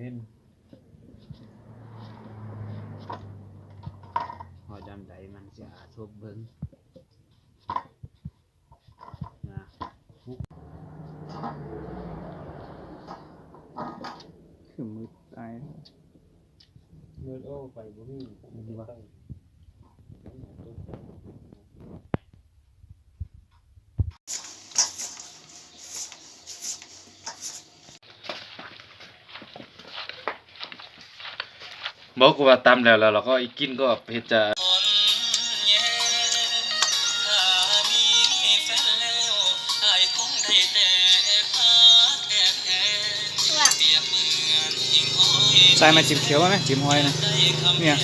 เห็นพอจำได้มันจะทบเบิ้งนะคือมืดตาย เงินโอ้ไปบ่มีดีว่า บอกกูว่าตำแล้วเราก็อีกกินก็เผ็ดจะใส่มาจิ้มเขียวไหมจิ้มหอยนะเนี่ย